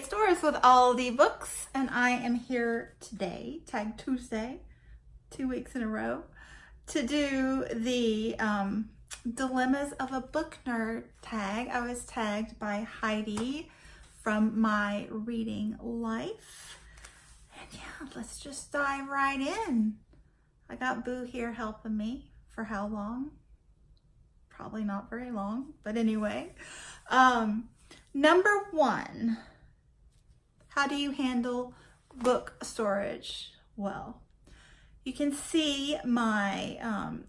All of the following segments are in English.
Stores with all the books, and I am here today, Tag Tuesday, 2 weeks in a row, to do the Dilemmas of a Book Nerd tag. I was tagged by Heidi from my reading life. And yeah, let's just dive right in. I got Boo here helping me for how long? Probably not very long, but anyway. Number 1, how do you handle book storage well? You can see my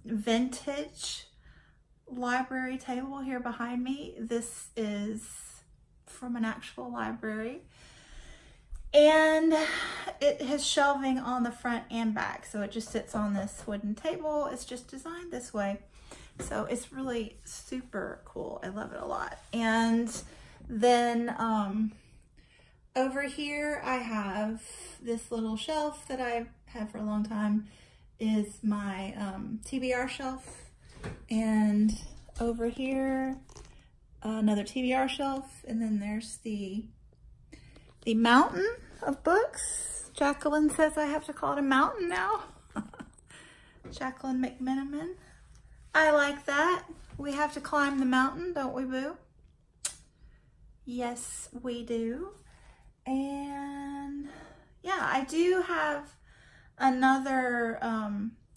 vintage library table here behind me. This is from an actual library. And it has shelving on the front and back. So it just sits on this wooden table. It's just designed this way. So it's really super cool. I love it a lot. And then over here I have this little shelf that I've had for a long time, is my TBR shelf. And over here, another TBR shelf. And then there's the mountain of books. Jacqueline says I have to call it a mountain now. Jacqueline McMenamin. I like that. We have to climb the mountain, don't we, Boo? Yes, we do. And yeah, I do have another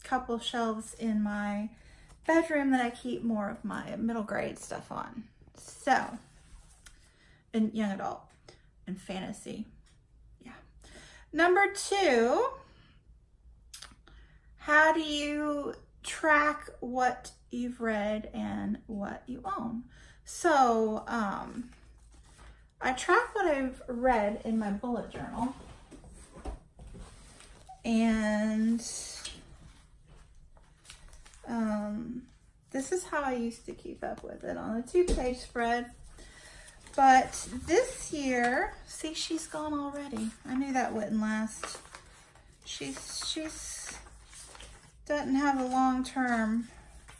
couple shelves in my bedroom that I keep more of my middle grade stuff on. So, and young adult and fantasy. Yeah. Number 2, how do you track what you've read and what you own? So, I track what I've read in my bullet journal. And this is how I used to keep up with it on a 2-page spread. But this year, see, she's gone already. I knew that wouldn't last. She's doesn't have a long-term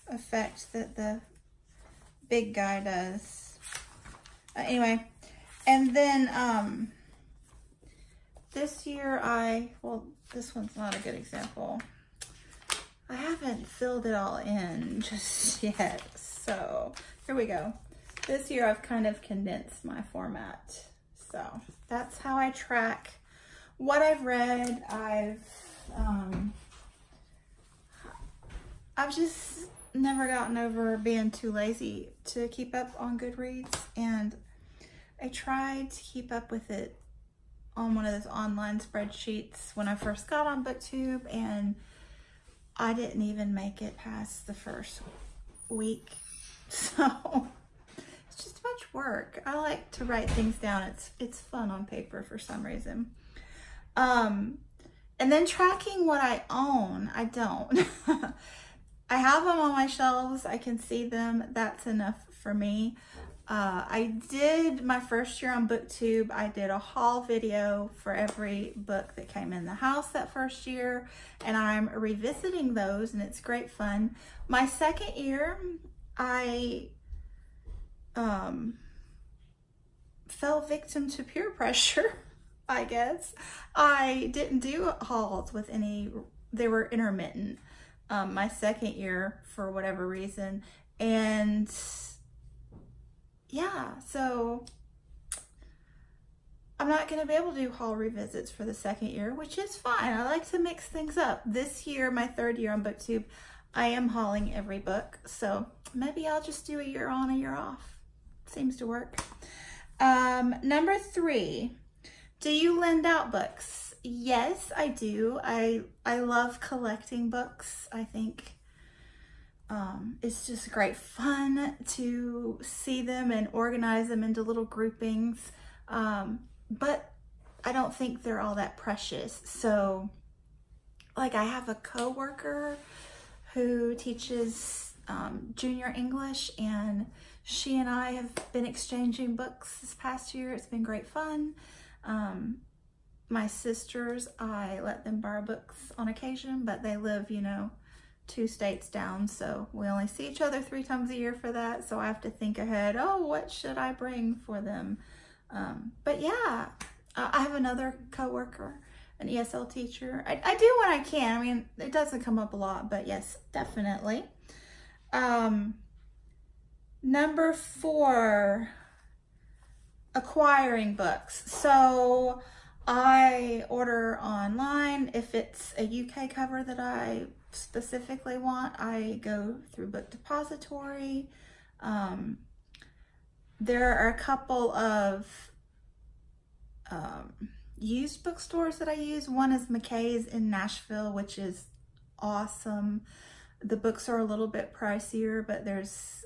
effect that the big guy does. Anyway, and then this year well, this one's not a good example. I haven't filled it all in just yet. So here we go. This year I've kind of condensed my format. So that's how I track what I've read. I've just never gotten over being too lazy to keep up on Goodreads, and I tried to keep up with it on one of those online spreadsheets when I first got on BookTube, and I didn't even make it past the first week. So it's just much work. I like to write things down. It's fun on paper for some reason. And then tracking what I own, I don't. I have them on my shelves. I can see them. That's enough for me. I did my first year on BookTube. I did a haul video for every book that came in the house that first year, and I'm revisiting those, and it's great fun. My second year, I fell victim to peer pressure, I guess. I didn't do hauls with any, they were intermittent. My second year for whatever reason. And yeah, so I'm not going to be able to do haul revisits for the second year, which is fine. I like to mix things up. This year, my 3rd year on BookTube, I am hauling every book. So maybe I'll just do a year on, a year off. Seems to work. Number 3, do you lend out books? Yes, I do. I love collecting books. I think it's just great fun to see them and organize them into little groupings. But I don't think they're all that precious. So, like, I have a coworker who teaches junior English, and she and I have been exchanging books this past year. It's been great fun. My sisters, I let them borrow books on occasion, but they live, you know, 2 states down, so we only see each other 3 times a year for that. So I have to think ahead, oh, what should I bring for them? But yeah, I have another coworker, an ESL teacher. I do when I can. I mean, it doesn't come up a lot, but yes, definitely. Number 4, acquiring books. So I order online. If it's a UK cover that I specifically want, I go through Book Depository. There are a couple of used bookstores that I use. One is McKay's in Nashville, which is awesome. The books are a little bit pricier, but there's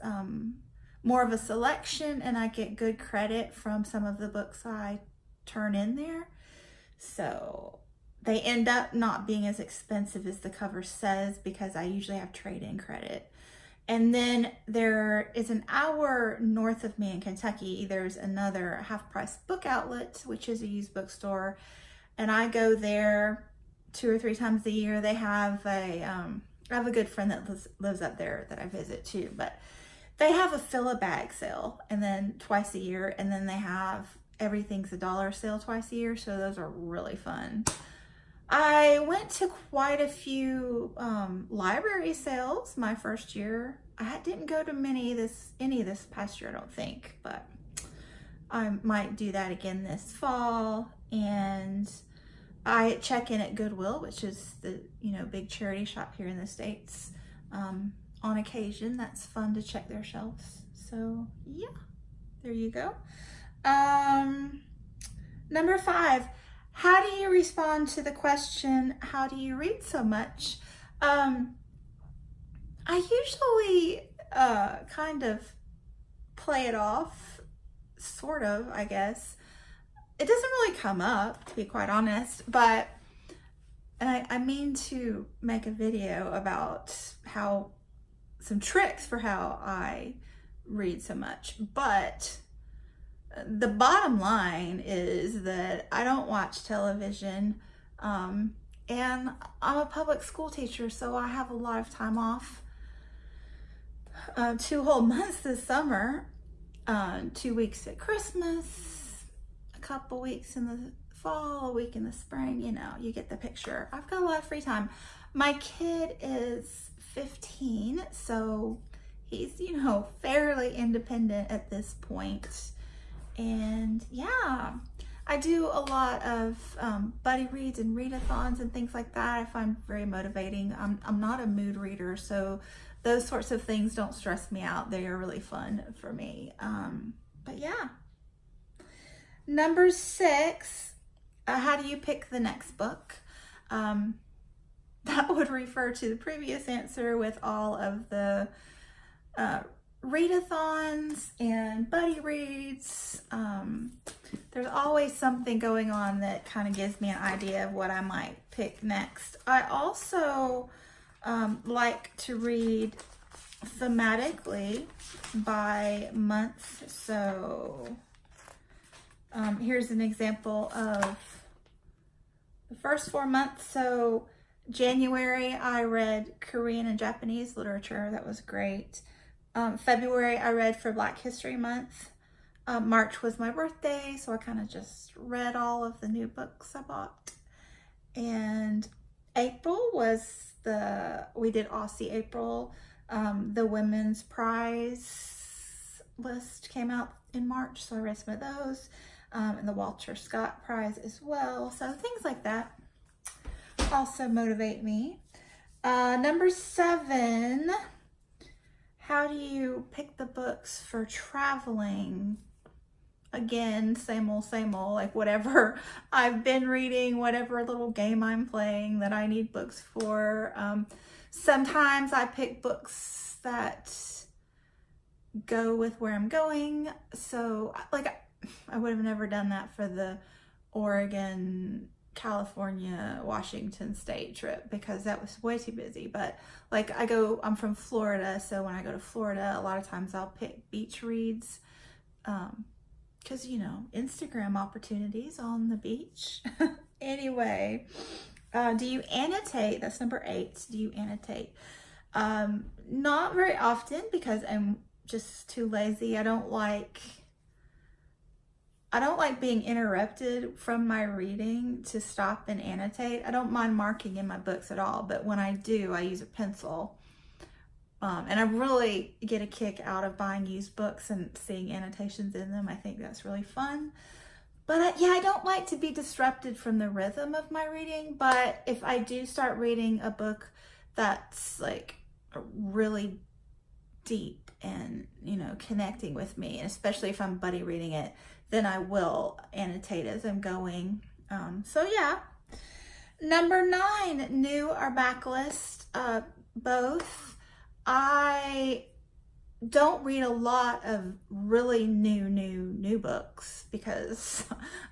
more of a selection, and I get good credit from some of the books I turn in there. So they end up not being as expensive as the cover says because I usually have trade-in credit. And then there is an hour north of me in Kentucky, there's another half-price book outlet, which is a used bookstore. And I go there 2 or 3 times a year. They have a, I have a good friend that lives up there that I visit too, but they have a fill-a-bag sale and then twice a year. And then they have everything's $1 sale twice a year. So those are really fun. I went to quite a few library sales my first year. I didn't go to any this past year, I don't think, but I might do that again this fall. And I check in at Goodwill, which is the big charity shop here in the States. On occasion, that's fun to check their shelves. So yeah, there you go. Number 5. How do you respond to the question, how do you read so much? I usually kind of play it off, sort of, I guess. It doesn't really come up, to be quite honest, but I mean to make a video about some tricks for how I read so much, but the bottom line is that I don't watch television, and I'm a public school teacher, so I have a lot of time off. 2 whole months this summer, 2 weeks at Christmas, a couple weeks in the fall, a week in the spring, you get the picture. I've got a lot of free time. My kid is 15, so he's, fairly independent at this point. And yeah, I do a lot of buddy reads and readathons and things like that. I find very motivating. I'm not a mood reader, so those sorts of things don't stress me out. They are really fun for me. But yeah. Number 6, how do you pick the next book? That would refer to the previous answer with all of the readathons and buddy reads. There's always something going on that kind of gives me an idea of what I might pick next. I also like to read thematically by month. So here's an example of the first 4 months. So January, I read Korean and Japanese literature. That was great. February, I read for Black History Month. March was my birthday, so I kind of just read all of the new books I bought. And April was we did Aussie April. The Women's Prize list came out in March, so I read some of those. And the Walter Scott Prize as well. So things like that also motivate me. Number 7, how do you pick the books for traveling? Again, same old, like whatever I've been reading, whatever little game I'm playing that I need books for. Sometimes I pick books that go with where I'm going. So like I would have never done that for the Oregon, California, Washington State trip because that was way too busy. But like I'm from Florida, so when I go to Florida, a lot of times I'll pick beach reads because Instagram opportunities on the beach. Anyway, do you annotate? That's number 8. Do you annotate? Not very often because I'm just too lazy. I I don't like being interrupted from my reading to stop and annotate. I don't mind marking in my books at all, but when I do, I use a pencil. And I really get a kick out of buying used books and seeing annotations in them. I think that's really fun. But yeah, I don't like to be disrupted from the rhythm of my reading. But if I do start reading a book that's like really deep and, you know, connecting with me, and especially if I'm buddy reading it, then I will annotate as I'm going. So yeah. Number 9, new or backlist, both. I don't read a lot of really new books because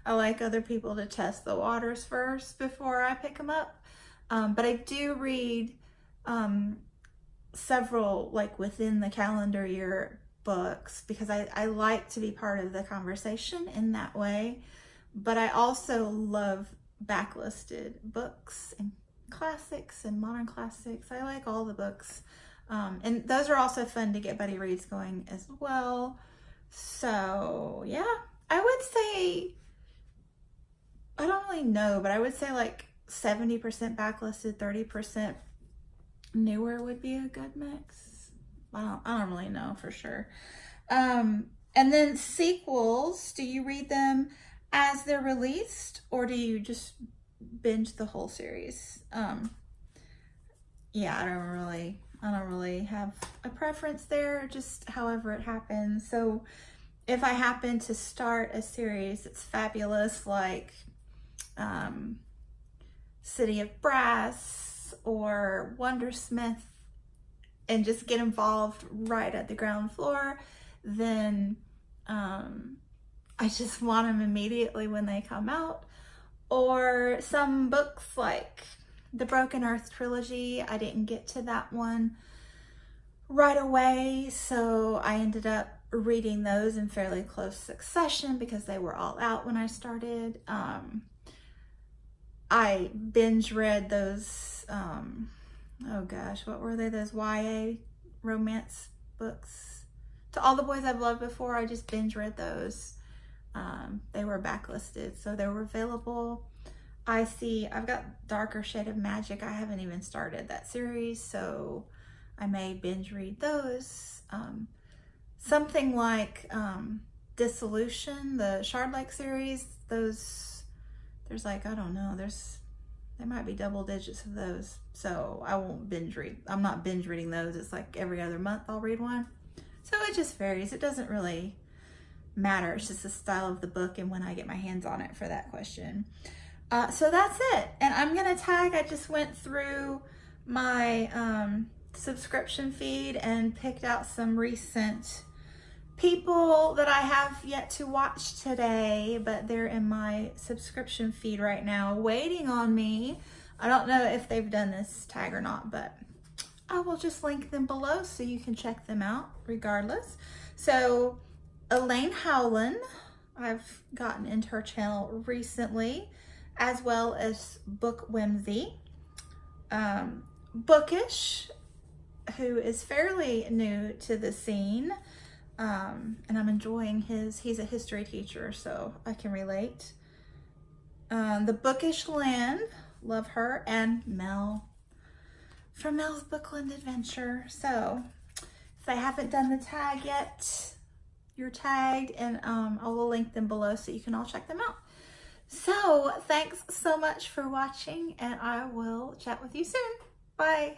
I like other people to test the waters first before I pick them up. But I do read several like within the calendar year books because I like to be part of the conversation in that way. But I also love backlisted books and classics and modern classics. I like all the books. And those are also fun to get buddy reads going as well. So yeah, I would say, I don't really know, but I would say like 70% backlisted, 30% newer would be a good mix. I don't really know for sure. And then sequels, do you read them as they're released or do you just binge the whole series? Yeah, I don't really have a preference there, just however it happens. So if I happen to start a series that's fabulous, like City of Brass or Wondersmith, and just get involved right at the ground floor, then I just want them immediately when they come out. Or some books like the Broken Earth trilogy, I didn't get to that one right away, so I ended up reading those in fairly close succession because they were all out when I started. I binge read those, oh gosh, what were they? Those YA romance books. To All the Boys I've Loved Before, I just binge read those. They were backlisted, so they were available. I've got Darker Shade of Magic. I haven't even started that series, so I may binge read those. Something like Dissolution, the Shard Lake series, there's like, I don't know, there might be double digits of those, so I won't binge read. I'm not binge reading those. It's like every other month I'll read one. So it just varies. It doesn't really matter. It's just the style of the book and when I get my hands on it for that question. So that's it. And I'm gonna tag, I just went through my subscription feed and picked out some recent people that I have yet to watch today, but they're in my subscription feed right now waiting on me. I don't know if they've done this tag or not, but I will just link them below so you can check them out regardless. So Elaine Howlin, I've gotten into her channel recently, as well as Book Whimsy. Bookish, who is fairly new to the scene, and I'm enjoying he's a history teacher, so I can relate. The Bookish Land, love her, and Mel from Mel's Bookland Adventure. So if they haven't done the tag yet, you're tagged, and I will link them below so you can all check them out. So thanks so much for watching, and I will chat with you soon. Bye.